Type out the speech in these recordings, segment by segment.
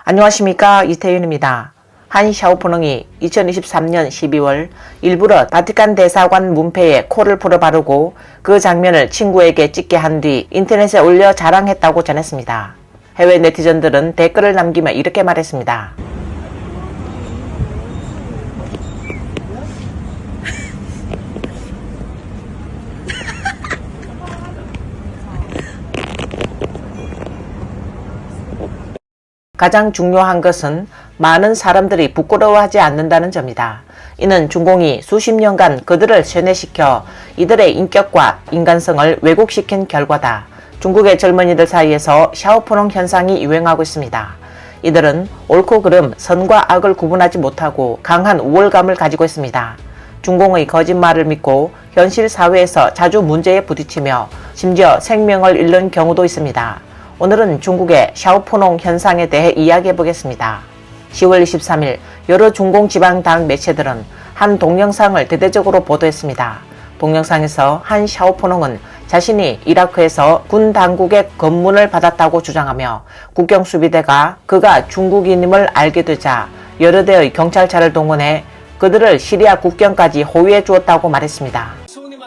안녕하십니까, 이태윤입니다. 한 샤오푸능이 2023년 12월 일부러 바티칸 대사관 문패에 코를 풀어바르고 그 장면을 친구에게 찍게 한 뒤 인터넷에 올려 자랑했다고 전했습니다. 해외 네티즌들은 댓글을 남기며 이렇게 말했습니다. 가장 중요한 것은 많은 사람들이 부끄러워하지 않는다는 점이다. 이는 중공이 수십 년간 그들을 세뇌시켜 이들의 인격과 인간성을 왜곡시킨 결과다. 중국의 젊은이들 사이에서 샤오푸능 현상이 유행하고 있습니다. 이들은 옳고 그름, 선과 악을 구분하지 못하고 강한 우월감을 가지고 있습니다. 중공의 거짓말을 믿고 현실 사회에서 자주 문제에 부딪히며 심지어 생명을 잃는 경우도 있습니다. 오늘은 중국의 샤오푸능 현상에 대해 이야기해 보겠습니다. 10월 23일 여러 중공 지방당 매체들은 한 동영상을 대대적으로 보도했습니다. 동영상에서 한 샤오푸능은 자신이 이라크에서 군 당국의 검문을 받았다고 주장하며 국경수비대가 그가 중국인임을 알게 되자 여러 대의 경찰차를 동원해 그들을 시리아 국경까지 호위해 주었다고 말했습니다.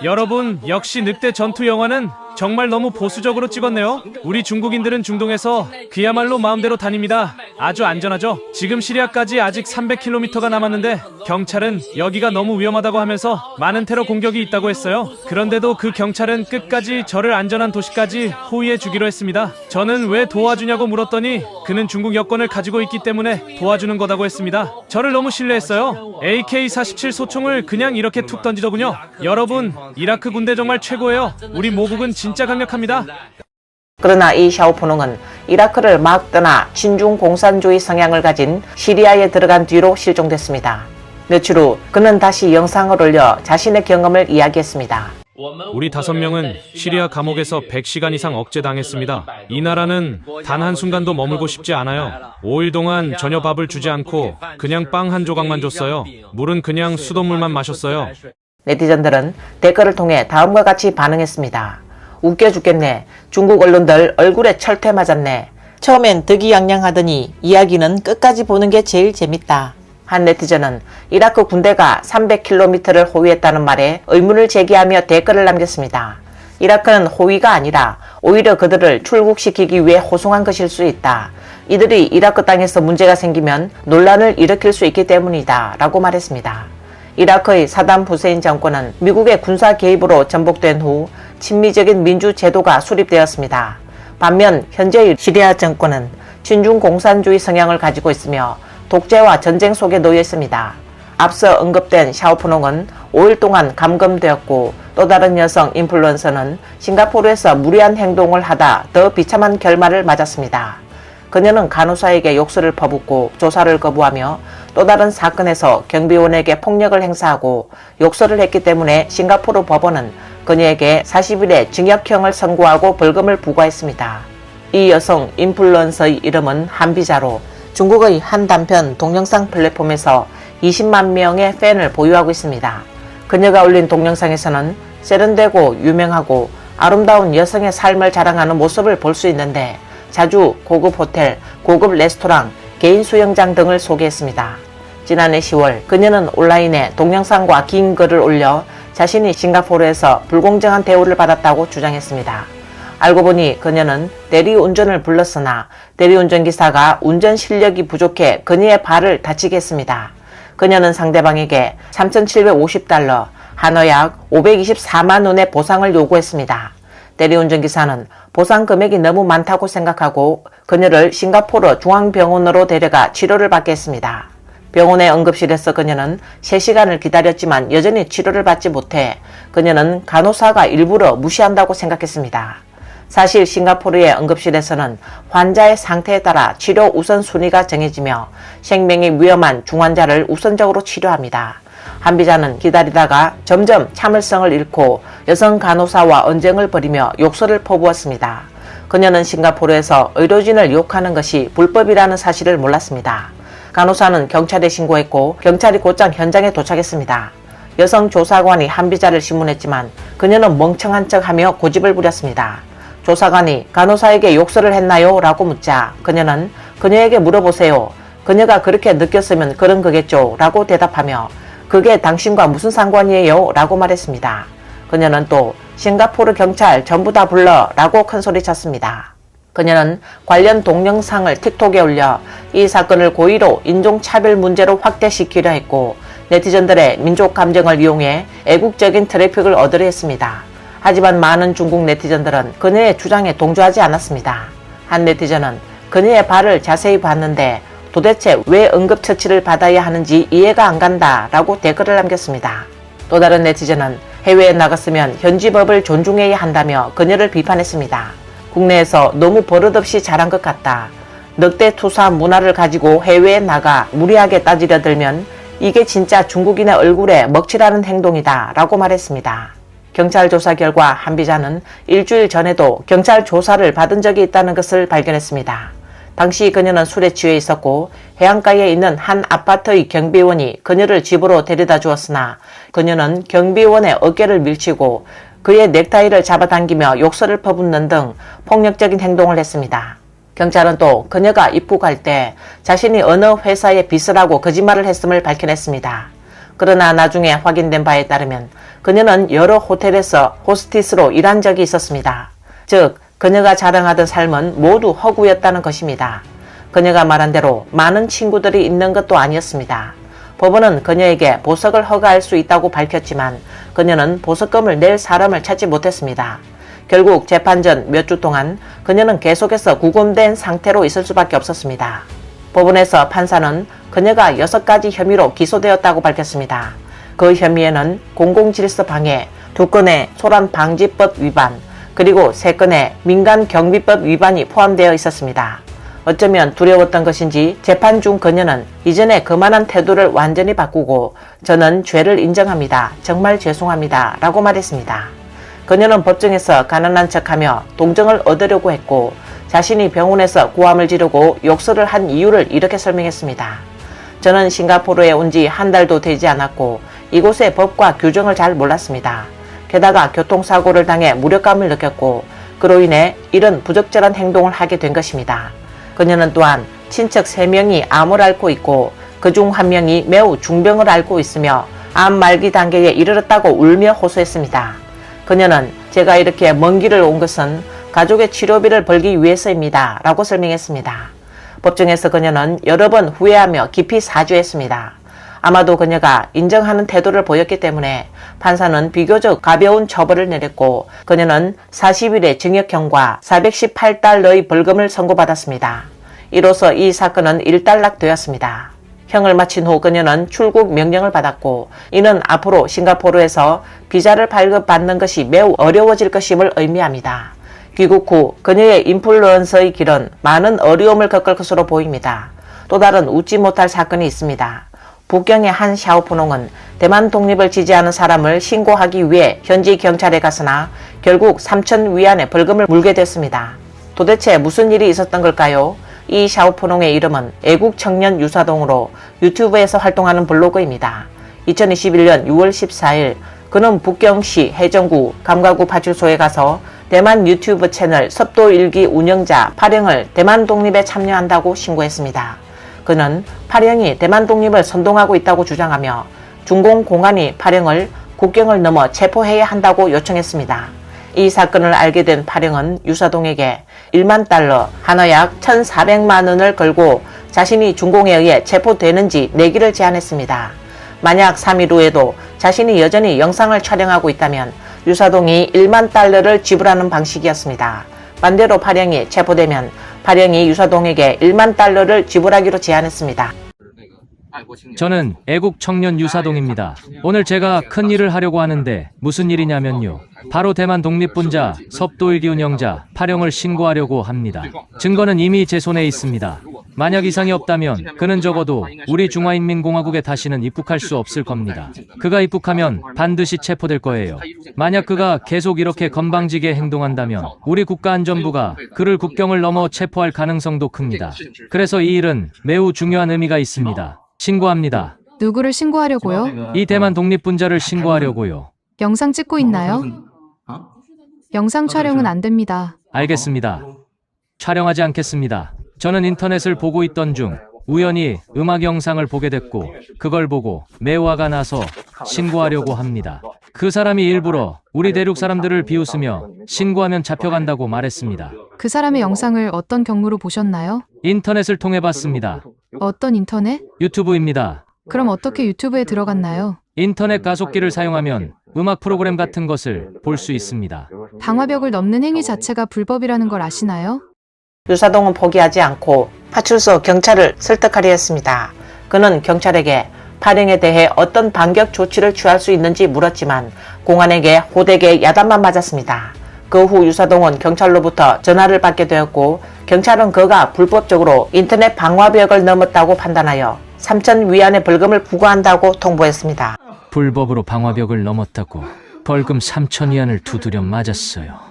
여러분, 역시 늑대 전투 영화는 정말 너무 보수적으로 찍었네요. 우리 중국인들은 중동에서 그야말로 마음대로 다닙니다. 아주 안전하죠. 지금 시리아까지 아직 300km가 남았는데 경찰은 여기가 너무 위험하다고 하면서 많은 테러 공격이 있다고 했어요. 그런데도 그 경찰은 끝까지 저를 안전한 도시까지 호위해 주기로 했습니다. 저는 왜 도와주냐고 물었더니 그는 중국 여권을 가지고 있기 때문에 도와주는 거다고 했습니다. 저를 너무 신뢰했어요. AK-47 소총을 그냥 이렇게 툭 던지더군요. 여러분, 이라크 군대 정말 최고예요. 우리 모국은 진짜 강력합니다. 그러나 이 샤오푸능은 이라크를 막 떠나 친중 공산주의 성향을 가진 시리아에 들어간 뒤로 실종됐습니다. 며칠 후 그는 다시 영상을 올려 자신의 경험을 이야기했습니다. 우리 5명은 시리아 감옥에서 100시간 이상 억제당했습니다. 이 나라는 단 한순간도 머물고 싶지 않아요. 5일 동안 전혀 밥을 주지 않고 그냥 빵 한 조각만 줬어요. 물은 그냥 수돗물만 마셨어요. 네티즌들은 댓글을 통해 다음과 같이 반응했습니다. 웃겨 죽겠네. 중국 언론들 얼굴에 철퇴 맞았네. 처음엔 득이양양하더니 이야기는 끝까지 보는 게 제일 재밌다. 한 네티즌은 이라크 군대가 300km를 호위했다는 말에 의문을 제기하며 댓글을 남겼습니다. 이라크는 호위가 아니라 오히려 그들을 출국시키기 위해 호송한 것일 수 있다. 이들이 이라크 땅에서 문제가 생기면 논란을 일으킬 수 있기 때문이다. 라고 말했습니다. 이라크의 사담 후세인 정권은 미국의 군사 개입으로 전복된 후 친미적인 민주 제도가 수립되었습니다. 반면 현재의 시리아 정권은 친중 공산주의 성향을 가지고 있으며 독재와 전쟁 속에 놓여 있습니다. 앞서 언급된 샤오푸능은 5일 동안 감금되었고 또 다른 여성 인플루언서는 싱가포르에서 무리한 행동을 하다 더 비참한 결말을 맞았습니다. 그녀는 간호사에게 욕설을 퍼붓고 조사를 거부하며 또 다른 사건에서 경비원에게 폭력을 행사하고 욕설을 했기 때문에 싱가포르 법원은 그녀에게 40일의 징역형을 선고하고 벌금을 부과했습니다. 이 여성 인플루언서의 이름은 한비자로 중국의 한 단편 동영상 플랫폼에서 20만 명의 팬을 보유하고 있습니다. 그녀가 올린 동영상에서는 세련되고 유명하고 아름다운 여성의 삶을 자랑하는 모습을 볼 수 있는데 자주 고급 호텔, 고급 레스토랑, 개인 수영장 등을 소개했습니다. 지난해 10월 그녀는 온라인에 동영상과 긴 글을 올려 자신이 싱가포르에서 불공정한 대우를 받았다고 주장했습니다. 알고 보니 그녀는 대리운전을 불렀으나 대리운전기사가 운전 실력이 부족해 그녀의 발을 다치게 했습니다. 그녀는 상대방에게 3,750달러, 한화 약 524만 원의 보상을 요구했습니다. 대리운전기사는 보상 금액이 너무 많다고 생각하고 그녀를 싱가포르 중앙병원으로 데려가 치료를 받게 했습니다. 병원의 응급실에서 그녀는 3시간을 기다렸지만 여전히 치료를 받지 못해 그녀는 간호사가 일부러 무시한다고 생각했습니다. 사실 싱가포르의 응급실에서는 환자의 상태에 따라 치료 우선순위가 정해지며 생명이 위험한 중환자를 우선적으로 치료합니다. 한비자는 기다리다가 점점 참을성을 잃고 여성 간호사와 언쟁을 벌이며 욕설을 퍼부었습니다. 그녀는 싱가포르에서 의료진을 욕하는 것이 불법이라는 사실을 몰랐습니다. 간호사는 경찰에 신고했고 경찰이 곧장 현장에 도착했습니다. 여성 조사관이 한비자를 신문했지만 그녀는 멍청한 척하며 고집을 부렸습니다. 조사관이 간호사에게 욕설을 했나요? 라고 묻자 그녀는 그녀에게 물어보세요. 그녀가 그렇게 느꼈으면 그런 거겠죠 라고 대답하며 그게 당신과 무슨 상관이에요? 라고 말했습니다. 그녀는 또 싱가포르 경찰 전부 다 불러 라고 큰소리쳤습니다. 그녀는 관련 동영상을 틱톡에 올려 이 사건을 고의로 인종차별 문제로 확대시키려 했고 네티즌들의 민족 감정을 이용해 애국적인 트래픽을 얻으려 했습니다. 하지만 많은 중국 네티즌들은 그녀의 주장에 동조하지 않았습니다. 한 네티즌은 그녀의 발을 자세히 봤는데 도대체 왜 응급처치를 받아야 하는지 이해가 안 간다 라고 댓글을 남겼습니다. 또 다른 네티즌은 해외에 나갔으면 현지 법을 존중해야 한다며 그녀를 비판했습니다. 국내에서 너무 버릇없이 자란 것 같다. 늑대 투사 문화를 가지고 해외에 나가 무리하게 따지려 들면 이게 진짜 중국인의 얼굴에 먹칠하는 행동이다 라고 말했습니다. 경찰 조사 결과 한 비자는 일주일 전에도 경찰 조사를 받은 적이 있다는 것을 발견했습니다. 당시 그녀는 술에 취해 있었고 해안가에 있는 한 아파트의 경비원이 그녀를 집으로 데려다 주었으나 그녀는 경비원의 어깨를 밀치고 그의 넥타이를 잡아당기며 욕설을 퍼붓는 등 폭력적인 행동을 했습니다. 경찰은 또 그녀가 입국할 때 자신이 어느 회사에 빚을 하고 거짓말을 했음을 밝혀냈습니다. 그러나 나중에 확인된 바에 따르면 그녀는 여러 호텔에서 호스티스로 일한 적이 있었습니다. 즉 그녀가 자랑하던 삶은 모두 허구였다는 것입니다. 그녀가 말한 대로 많은 친구들이 있는 것도 아니었습니다. 법원은 그녀에게 보석을 허가할 수 있다고 밝혔지만 그녀는 보석금을 낼 사람을 찾지 못했습니다. 결국 재판 전 몇 주 동안 그녀는 계속해서 구금된 상태로 있을 수밖에 없었습니다. 법원에서 판사는 그녀가 6가지 혐의로 기소되었다고 밝혔습니다. 그 혐의에는 공공질서 방해, 2건의 소란방지법 위반, 그리고 3건의 민간경비법 위반이 포함되어 있었습니다. 어쩌면 두려웠던 것인지 재판 중 그녀는 이전에 그만한 태도를 완전히 바꾸고 저는 죄를 인정합니다. 정말 죄송합니다. 라고 말했습니다. 그녀는 법정에서 가난한 척하며 동정을 얻으려고 했고 자신이 병원에서 고함을 지르고 욕설을 한 이유를 이렇게 설명했습니다. 저는 싱가포르에 온 지 한 달도 되지 않았고 이곳의 법과 규정을 잘 몰랐습니다. 게다가 교통사고를 당해 무력감을 느꼈고 그로 인해 이런 부적절한 행동을 하게 된 것입니다. 그녀는 또한 친척 3명이 암을 앓고 있고 그중 1명이 매우 중병을 앓고 있으며 암 말기 단계에 이르렀다고 울며 호소했습니다. 그녀는 제가 이렇게 먼 길을 온 것은 가족의 치료비를 벌기 위해서입니다. 라고 설명했습니다. 법정에서 그녀는 여러 번 후회하며 깊이 사죄했습니다. 아마도 그녀가 인정하는 태도를 보였기 때문에 판사는 비교적 가벼운 처벌을 내렸고 그녀는 40일의 징역형과 418달러의 벌금을 선고받았습니다. 이로써 이 사건은 일단락되었습니다. 형을 마친 후 그녀는 출국 명령을 받았고 이는 앞으로 싱가포르에서 비자를 발급받는 것이 매우 어려워질 것임을 의미합니다. 귀국 후 그녀의 인플루언서의 길은 많은 어려움을 겪을 것으로 보입니다. 또 다른 웃지 못할 사건이 있습니다. 북경의 한 샤오푸농은 대만 독립을 지지하는 사람을 신고하기 위해 현지 경찰에 갔으나 결국 3,000위안의 벌금을 물게 됐습니다. 도대체 무슨 일이 있었던 걸까요? 이 샤오푸농의 이름은 애국 청년 유사동으로 유튜브에서 활동하는 블로거입니다. 2021년 6월 14일 그는 북경시 해정구 감가구 파출소에 가서 대만 유튜브 채널 섭도일기 운영자 파령을 대만 독립에 참여한다고 신고했습니다. 그는 파령이 대만 독립을 선동하고 있다고 주장하며 중공 공안이 파령을 국경을 넘어 체포해야 한다고 요청했습니다. 이 사건을 알게 된 파령은 유사동에게 1만 달러, 한화 약 1,400만 원을 걸고 자신이 중공에 의해 체포되는지 내기를 제안했습니다. 만약 3일 후에도 자신이 여전히 영상을 촬영하고 있다면 유사동이 1만 달러를 지불하는 방식이었습니다. 반대로 파령이 체포되면 파령이 유사동에게 1만 달러를 지불하기로 제안했습니다. 저는 애국 청년 유사동입니다. 오늘 제가 큰 일을 하려고 하는데 무슨 일이냐면요. 바로 대만 독립분자 섭도일기 운영자 파령을 신고하려고 합니다. 증거는 이미 제 손에 있습니다. 만약 이상이 없다면 그는 적어도 우리 중화인민공화국에 다시는 입국할 수 없을 겁니다. 그가 입국하면 반드시 체포될 거예요. 만약 그가 계속 이렇게 건방지게 행동한다면 우리 국가안전부가 그를 국경을 넘어 체포할 가능성도 큽니다. 그래서 이 일은 매우 중요한 의미가 있습니다. 신고합니다. 누구를 신고하려고요? 이 대만 독립분자를 신고하려고요. 영상 찍고 있나요? 영상 촬영은 안 됩니다. 알겠습니다. 촬영하지 않겠습니다. 저는 인터넷을 보고 있던 중 우연히 음악 영상을 보게 됐고 그걸 보고 매우 화가 나서 신고하려고 합니다. 그 사람이 일부러 우리 대륙 사람들을 비웃으며 신고하면 잡혀간다고 말했습니다. 그 사람의 영상을 어떤 경로로 보셨나요? 인터넷을 통해 봤습니다. 어떤 인터넷? 유튜브입니다. 그럼 어떻게 유튜브에 들어갔나요? 인터넷 가속기를 사용하면 음악 프로그램 같은 것을 볼 수 있습니다. 방화벽을 넘는 행위 자체가 불법이라는 걸 아시나요? 유사동은 포기하지 않고 파출소 경찰을 설득하려 했습니다. 그는 경찰에게 파령에 대해 어떤 반격 조치를 취할 수 있는지 물었지만 공안에게 호되게 야단만 맞았습니다. 그 후 유사동은 경찰로부터 전화를 받게 되었고 경찰은 그가 불법적으로 인터넷 방화벽을 넘었다고 판단하여 3천 위안의 벌금을 부과한다고 통보했습니다. 불법으로 방화벽을 넘었다고 벌금 3천 위안을 두드려 맞았어요.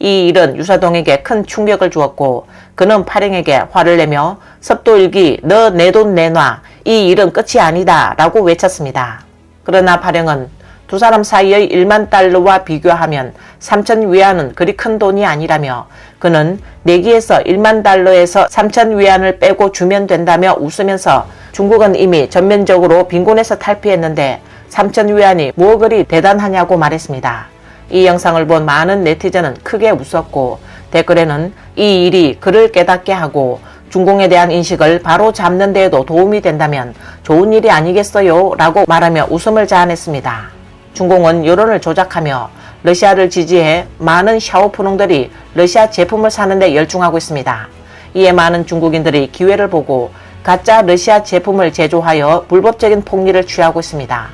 이 일은 유사동에게 큰 충격을 주었고 그는 파령에게 화를 내며 섭도일기 너 내 돈 내놔 이 일은 끝이 아니다 라고 외쳤습니다. 그러나 파령은 두 사람 사이의 1만 달러와 비교하면 3천 위안은 그리 큰 돈이 아니라며 그는 내기에서 1만 달러에서 3천 위안을 빼고 주면 된다며 웃으면서 중국은 이미 전면적으로 빈곤에서 탈피했는데 3천 위안이 뭐 그리 대단하냐고 말했습니다. 이 영상을 본 많은 네티즌은 크게 웃었고 댓글에는 이 일이 그를 깨닫게 하고 중공에 대한 인식을 바로 잡는 데에도 도움이 된다면 좋은 일이 아니겠어요? 라고 말하며 웃음을 자아냈습니다. 중공은 여론을 조작하며 러시아를 지지해 많은 샤오푸농들이 러시아 제품을 사는 데 열중하고 있습니다. 이에 많은 중국인들이 기회를 보고 가짜 러시아 제품을 제조하여 불법적인 폭리를 취하고 있습니다.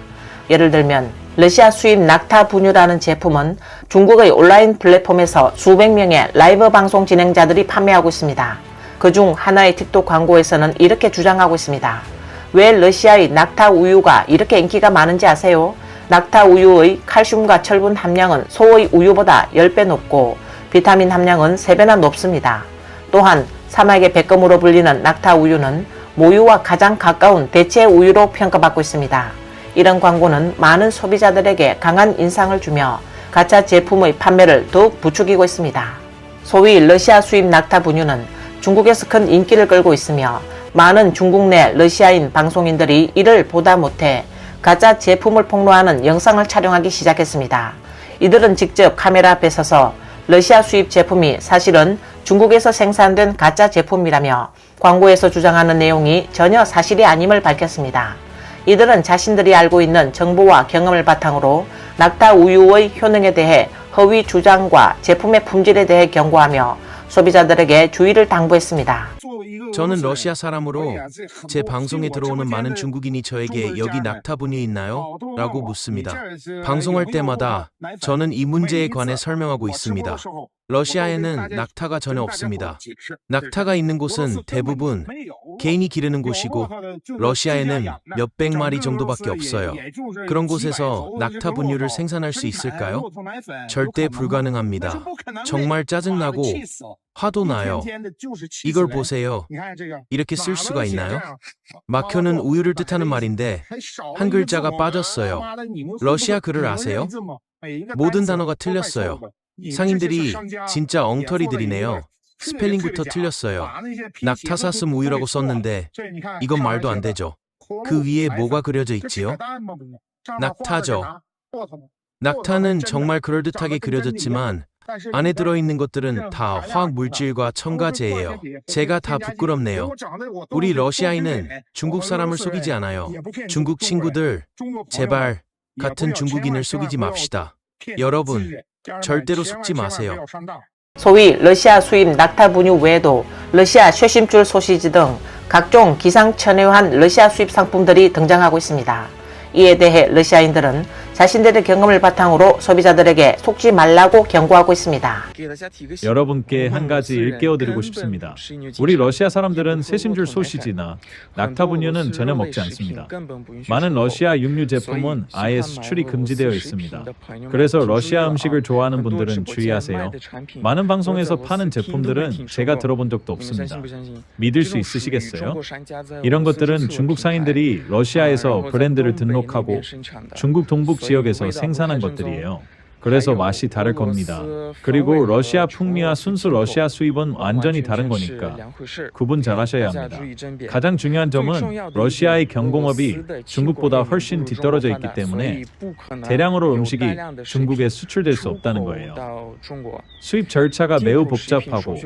예를 들면 러시아 수입 낙타 분유라는 제품은 중국의 온라인 플랫폼에서 수백 명의 라이브 방송 진행자들이 판매하고 있습니다. 그중 하나의 틱톡 광고에서는 이렇게 주장하고 있습니다. 왜 러시아의 낙타 우유가 이렇게 인기가 많은지 아세요? 낙타 우유의 칼슘과 철분 함량은 소의 우유보다 10배 높고 비타민 함량은 3배나 높습니다. 또한 사막의 백금으로 불리는 낙타 우유는 모유와 가장 가까운 대체 우유로 평가받고 있습니다. 이런 광고는 많은 소비자들에게 강한 인상을 주며 가짜 제품의 판매를 더욱 부추기고 있습니다. 소위 러시아 수입 낙타 분유는 중국에서 큰 인기를 끌고 있으며 많은 중국 내 러시아인 방송인들이 이를 보다 못해 가짜 제품을 폭로하는 영상을 촬영하기 시작했습니다. 이들은 직접 카메라 앞에 서서 러시아 수입 제품이 사실은 중국에서 생산된 가짜 제품이라며 광고에서 주장하는 내용이 전혀 사실이 아님을 밝혔습니다. 이들은 자신들이 알고 있는 정보와 경험을 바탕으로 낙타 우유의 효능에 대해 허위 주장과 제품의 품질에 대해 경고하며 소비자들에게 주의를 당부했습니다. 저는 러시아 사람으로 제 방송에 들어오는 많은 중국인이 저에게 여기 낙타 분유 있나요? 라고 묻습니다. 방송할 때마다 저는 이 문제에 관해 설명하고 있습니다. 러시아에는 낙타가 전혀 없습니다. 낙타가 있는 곳은 대부분 개인이 기르는 곳이고 러시아에는 몇백 마리 정도밖에 없어요. 그런 곳에서 낙타 분유를 생산할 수 있을까요? 절대 불가능합니다. 정말 짜증나고 화도 나요. 이걸 보세요. 이렇게 쓸 수가 있나요? 막혀는 우유를 뜻하는 말인데 한 글자가 빠졌어요. 러시아 글을 아세요? 모든 단어가 틀렸어요. 상인들이 진짜 엉터리들이네요. 스펠링부터 틀렸어요. 낙타사슴 우유라고 썼는데 이건 말도 안 되죠. 그 위에 뭐가 그려져 있지요? 낙타죠. 낙타는 정말 그럴듯하게 그려졌지만 안에 들어있는 것들은 다 화학 물질과 첨가제예요. 제가 다 부끄럽네요. 우리 러시아인은 중국 사람을 속이지 않아요. 중국 친구들, 제발 같은 중국인을 속이지 맙시다. 여러분, 절대로 속지 마세요. 소위 러시아 수입 낙타 분유 외에도 러시아 쇠심줄 소시지 등 각종 기상천외한 러시아 수입 상품들이 등장하고 있습니다. 이에 대해 러시아인들은 자신들의 경험을 바탕으로 소비자들에게 속지 말라고 경고하고 있습니다. 여러분께 한 가지 일깨워드리고 싶습니다. 우리 러시아 사람들은 새심줄 소시지나 낙타 분유는 전혀 먹지 않습니다. 많은 러시아 육류 제품은 아예 수출이 금지되어 있습니다. 그래서 러시아 음식을 좋아하는 분들은 주의하세요. 많은 방송에서 파는 제품들은 제가 들어본 적도 없습니다. 믿을 수 있으시겠어요? 이런 것들은 중국 상인들이 러시아에서 브랜드를 등록하고 중국 동북 지역에서 생산한 것들이에요. 그래서 맛이 다를 겁니다. 그리고 러시아 풍미와 순수 러시아 수입은 완전히 다른 거니까 구분 잘 하셔야 합니다. 가장 중요한 점은 러시아의 경공업이 중국보다 훨씬 뒤떨어져 있기 때문에 대량으로 음식이 중국에 수출될 수 없다는 거예요. 수입 절차가 매우 복잡하고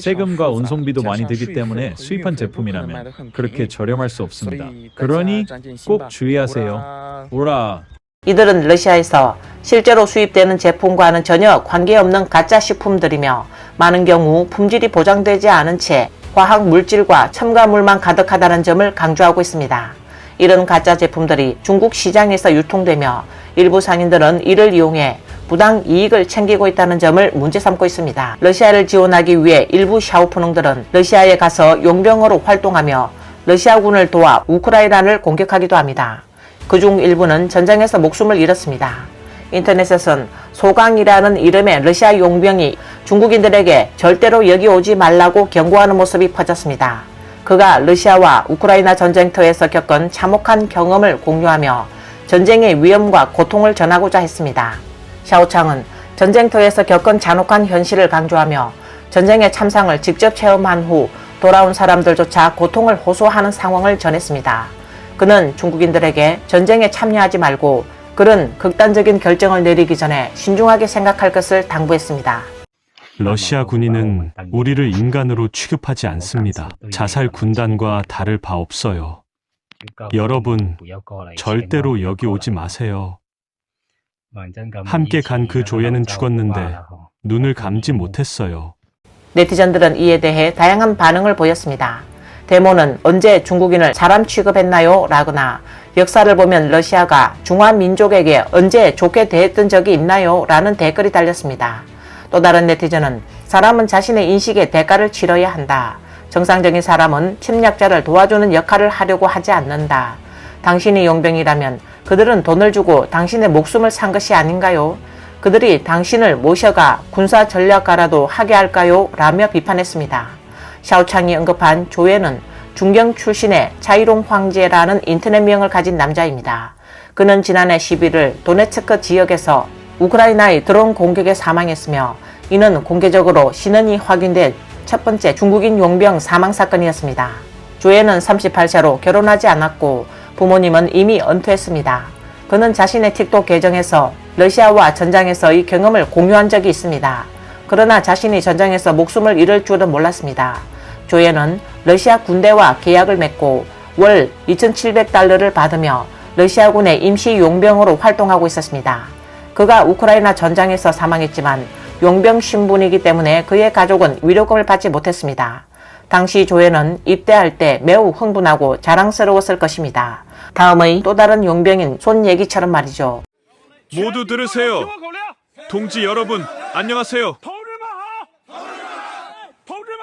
세금과 운송비도 많이 들기 때문에 수입한 제품이라면 그렇게 저렴할 수 없습니다. 그러니 꼭 주의하세요. 오라. 이들은 러시아에서 실제로 수입되는 제품과는 전혀 관계없는 가짜 식품들이며 많은 경우 품질이 보장되지 않은 채 화학 물질과 첨가물만 가득하다는 점을 강조하고 있습니다. 이런 가짜 제품들이 중국 시장에서 유통되며 일부 상인들은 이를 이용해 부당 이익을 챙기고 있다는 점을 문제 삼고 있습니다. 러시아를 지원하기 위해 일부 샤오푸농들은 러시아에 가서 용병으로 활동하며 러시아군을 도와 우크라이나를 공격하기도 합니다. 그중 일부는 전장에서 목숨을 잃었습니다. 인터넷에선 소강이라는 이름의 러시아 용병이 중국인들에게 절대로 여기 오지 말라고 경고하는 모습이 퍼졌습니다. 그가 러시아와 우크라이나 전쟁터에서 겪은 참혹한 경험을 공유하며 전쟁의 위험과 고통을 전하고자 했습니다. 샤오창은 전쟁터에서 겪은 잔혹한 현실을 강조하며 전쟁의 참상을 직접 체험한 후 돌아온 사람들조차 고통을 호소하는 상황을 전했습니다. 그는 중국인들에게 전쟁에 참여하지 말고 그런 극단적인 결정을 내리기 전에 신중하게 생각할 것을 당부했습니다. 러시아 군인은 우리를 인간으로 취급하지 않습니다. 자살 군단과 다를 바 없어요. 여러분, 절대로 여기 오지 마세요. 함께 간 그 조예는 죽었는데 눈을 감지 못했어요. 네티즌들은 이에 대해 다양한 반응을 보였습니다. 데모는 언제 중국인을 사람 취급했나요? 라거나 역사를 보면 러시아가 중화민족에게 언제 좋게 대했던 적이 있나요? 라는 댓글이 달렸습니다. 또 다른 네티즌은 사람은 자신의 인식에 대가를 치러야 한다. 정상적인 사람은 침략자를 도와주는 역할을 하려고 하지 않는다. 당신이 용병이라면 그들은 돈을 주고 당신의 목숨을 산 것이 아닌가요? 그들이 당신을 모셔가 군사 전략가라도 하게 할까요? 라며 비판했습니다. 샤오창이 언급한 조예는 중경 출신의 차이롱 황제라는 인터넷명을 가진 남자입니다. 그는 지난해 11일 도네츠크 지역에서 우크라이나의 드론 공격에 사망했으며 이는 공개적으로 신원이 확인된 첫 번째 중국인 용병 사망 사건이었습니다. 조예는 38세로 결혼하지 않았고 부모님은 이미 은퇴했습니다. 그는 자신의 틱톡 계정에서 러시아와 전장에서의 경험을 공유한 적이 있습니다. 그러나 자신이 전장에서 목숨을 잃을 줄은 몰랐습니다. 조예는 러시아 군대와 계약을 맺고 월 2,700달러를 받으며 러시아군의 임시 용병으로 활동하고 있었습니다. 그가 우크라이나 전장에서 사망했지만 용병 신분이기 때문에 그의 가족은 위로금을 받지 못했습니다. 당시 조예는 입대할 때 매우 흥분하고 자랑스러웠을 것입니다. 다음의 또 다른 용병인 손 얘기처럼 말이죠. 모두 들으세요. 동지 여러분, 안녕하세요.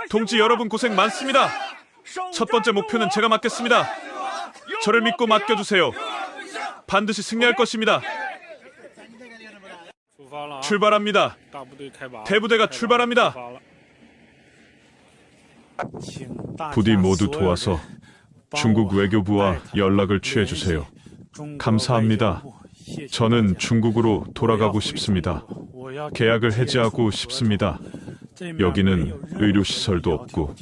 동지 여러분 고생 많습니다. 첫 번째 목표는 제가 맡겠습니다. 저를 믿고 맡겨주세요. 반드시 승리할 것입니다. 출발합니다. 대부대가 출발합니다. 부디 모두 도와서 중국 외교부와 연락을 취해주세요. 감사합니다. 저는 중국으로 돌아가고 싶습니다. 계약을 해지하고 싶습니다. 여기는 의료시설도 없고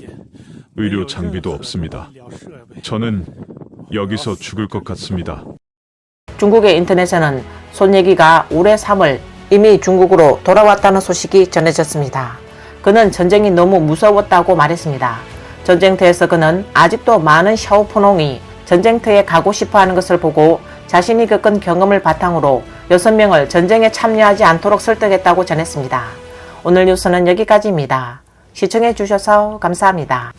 의료 장비도 없습니다. 저는 여기서 죽을 것 같습니다. 중국의 인터넷에는 손 얘기가 올해 3월 이미 중국으로 돌아왔다는 소식이 전해졌습니다. 그는 전쟁이 너무 무서웠다고 말했습니다. 전쟁터에서 그는 아직도 많은 샤오푸농이 전쟁터에 가고 싶어하는 것을 보고 자신이 겪은 경험을 바탕으로 6명을 전쟁에 참여하지 않도록 설득했다고 전했습니다. 오늘 뉴스는 여기까지입니다. 시청해 주셔서 감사합니다.